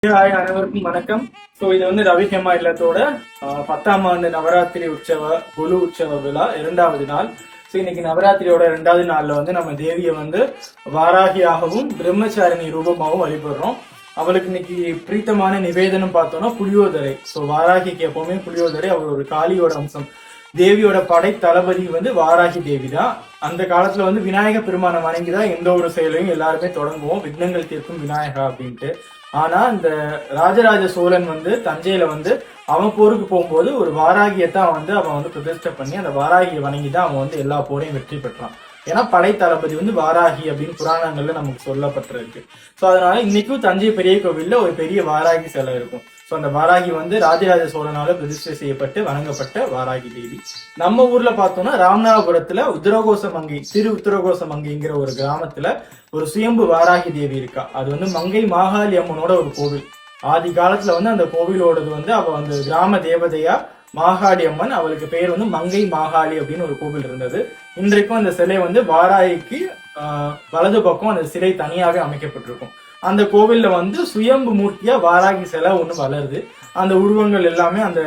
அனைவருக்கும் வணக்கம். இது வந்து ரவிஹேமா இல்லத்தோட 10ஆம் ஆண்டு நவராத்திரி உற்சவ குழு உற்சவ விழா 2வது நாள். இன்னைக்கு நவராத்திரியோட 2வது நாள்ல வந்து நம்ம தேவியை வந்து வாராகியாகவும் பிரம்மச்சாரிணி ரூபமாகவும் வழிபடுறோம். அவளுக்கு இன்னைக்கு பிரீத்தமான நிவேதனம் பார்த்தோம்னா புளியோதரை. வாராகிக்கு எப்பவுமே புளியோதரை. அவள் ஒரு காளியோட அம்சம். தேவியோட படை தளபதி வந்து வாராகி தேவி தான். அந்த காலத்துல வந்து விநாயக பெருமான வணங்கிதான் எந்த ஒரு செயலையும் எல்லாருமே தொடங்குவோம், விக்னங்கள் தீர்க்கும் விநாயகா அப்படின்ட்டு. ஆனா இந்த ராஜராஜ சோழன் வந்து தஞ்சையில வந்து அவன் போருக்கு போகும்போது ஒரு வாராகியத்தான் வந்து அவன் வந்து பிரதிஷ்டை பண்ணி அந்த வாராகியை வணங்கிதான் அவன் வந்து எல்லா போரையும் வெற்றி பெற்றான். ஏன்னா படை தளபதி வந்து வாராகி அப்படின்னு புராணங்கள்ல நமக்கு சொல்லப்பட்டிருக்கு. அதனால இன்னைக்கும் தஞ்சை பெரிய கோவில்ல ஒரு பெரிய வாராகி சிலை இருக்கும். அந்த வாராகி வந்து ராஜராஜ சோழனால பிரதிஷ்டை செய்யப்பட்டு வணங்கப்பட்ட வாராகி தேவி. நம்ம ஊர்ல பார்த்தோம்னா ராமநாதபுரத்துல உத்தரகோச மங்கை, திரு உத்தரகோச மங்கைங்கிற ஒரு கிராமத்துல ஒரு சுயம்பு வாராகி தேவி இருக்கா. அது வந்து மங்கை மாகாளி அம்மனோட ஒரு கோவில். ஆதி காலத்துல வந்து அந்த கோவிலோடது வந்து அவ வந்து கிராம தேவதையா மாகாளி அம்மன். அவளுக்கு பெயர் வந்து மங்கை மாகாளி அப்படின்னு ஒரு கோவில் இருந்தது. இன்றைக்கும் அந்த சிலை வந்து வாராகிக்கு வலது பக்கம் அந்த சிலை தனியாவே அமைக்கப்பட்டிருக்கும். அந்த கோவில்ல வந்து சுயம்பு மூர்த்தியா வாராகி சிலை ஒண்ணு வளருது. அந்த உருவங்கள் எல்லாமே, அந்த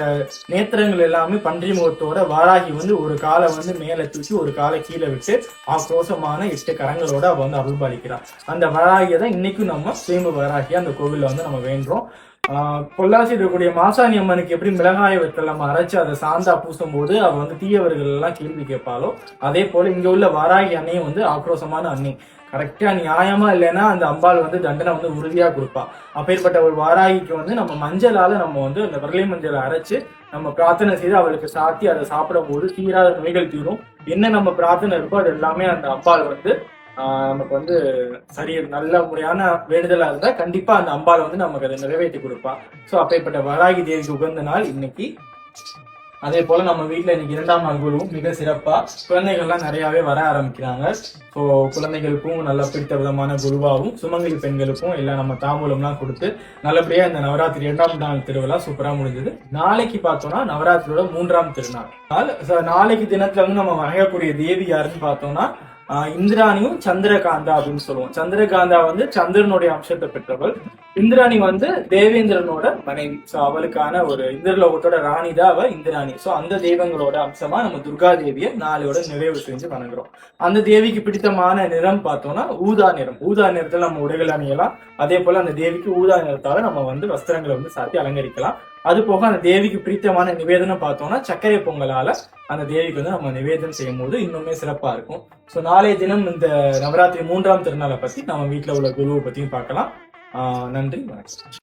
நேத்திரங்கள் எல்லாமே பன்றி முகத்தோட வாராகி வந்து ஒரு காலை வந்து மேல தூக்கி ஒரு காலை கீழே விட்டு ஆக்ரோஷமான 8 கரங்களோட அவ வந்து அருள்பாலிக்கிறான். அந்த வாராகியை தான் இன்னைக்கும் நம்ம சுயம்பு வாராகியா அந்த கோவில்ல வந்து நம்ம வேண்டுறோம். பொள்ளாச்சி இருக்கக்கூடிய மாசாணி அம்மனுக்கு எப்படி மிளகாய வெத்தல் நம்ம அரைச்சு அதை சாந்தா பூசும் போது அவ வந்து தீயவர்கள் எல்லாம் கேள்வி கேட்பாளோ, அதே போல இங்க உள்ள வாராகி அன்னையும் வந்து ஆக்ரோஷமான அன்னை. கரெக்டா நியாயமா இல்லைன்னா அந்த அம்பாள் வந்து தண்டனை வந்து உறுதியா கொடுப்பா. அப்பேற்பட்ட ஒரு வாராகிக்கு வந்து நம்ம மஞ்சளால நம்ம வந்து அந்த விரலை மஞ்சளை அரைச்சு நம்ம பிரார்த்தனை செய்து அவளுக்கு சாத்தி அதை சாப்பிடும் போது தீராத நோய்கள் தீரும். என்ன நம்ம பிரார்த்தனை இருக்கோ அது எல்லாமே அந்த அம்பாள் வந்து நமக்கு வந்து சரி நல்ல முறையான வேண்டுதலா இருந்தா கண்டிப்பா அந்த அம்பாள் வந்து நமக்கு அதை நிறைவேற்றி கொடுப்பா. அப்பேற்பட்ட வாராகி தேவிக்கு உகந்த நாள் இன்னைக்கு. அதே போல நம்ம வீட்டுல இன்னைக்கு 2ஆம் நாள் குழுவும் மிக சிறப்பா குழந்தைகள்லாம் நிறையவே வர ஆரம்பிக்கிறாங்க. குழந்தைகளுக்கும் நல்லா பிடித்த விதமான குருவாவும் சுமங்கலி பெண்களுக்கும் எல்லாம் நம்ம தாம்பூலம்லாம் கொடுத்து நல்லபடியா இந்த நவராத்திரி 2ஆம் நாள் திருவிழா சூப்பரா முடிஞ்சது. நாளைக்கு பார்த்தோம்னா நவராத்திரியோட 3ஆம் திருநாள். நாளைக்கு தினத்துல வந்து நம்ம வணங்கக்கூடிய தேவி யாருன்னு பார்த்தோம்னா இந்திராணியும் சந்திரகாந்தா அப்படின்னு சொல்லுவோம். சந்திரகாந்தா வந்து சந்திரனுடைய அம்சத்தை பெற்றவள். இந்திராணி வந்து தேவேந்திரனோட மனைவி. அவளுக்கான ஒரு இந்திரலோகத்தோட ராணி தான் அவ இந்திராணி. அந்த தெய்வங்களோட அம்சமா நம்ம துர்கா தேவியை நாளையோட நிறைவு செஞ்சு வணங்குறோம். அந்த தேவிக்கு பிடித்தமான நிறம் பார்த்தோம்னா ஊதா நிறம். ஊதா நிறத்துல நம்ம உடைகள் அணியலாம். அதே போல அந்த தேவிக்கு ஊதா நிறத்தால நம்ம வந்து வஸ்திரங்களை வந்து சாத்தி அலங்கரிக்கலாம். அது போக அந்த தேவிக்கு பிடித்தமான நிவேதனம் பார்த்தோம்னா சர்க்கரை பொங்கலால அந்த தேவிக்கு வந்து நம்ம நிவேதனம் செய்யும் போது இன்னுமே சிறப்பா இருக்கும். நாளைய தினம் இந்த நவராத்திரி 3ஆம் திருநாளை பத்தி நம்ம வீட்டுல உள்ள குருவை பத்தியும் பார்க்கலாம். நன்றி, வணக்கம்.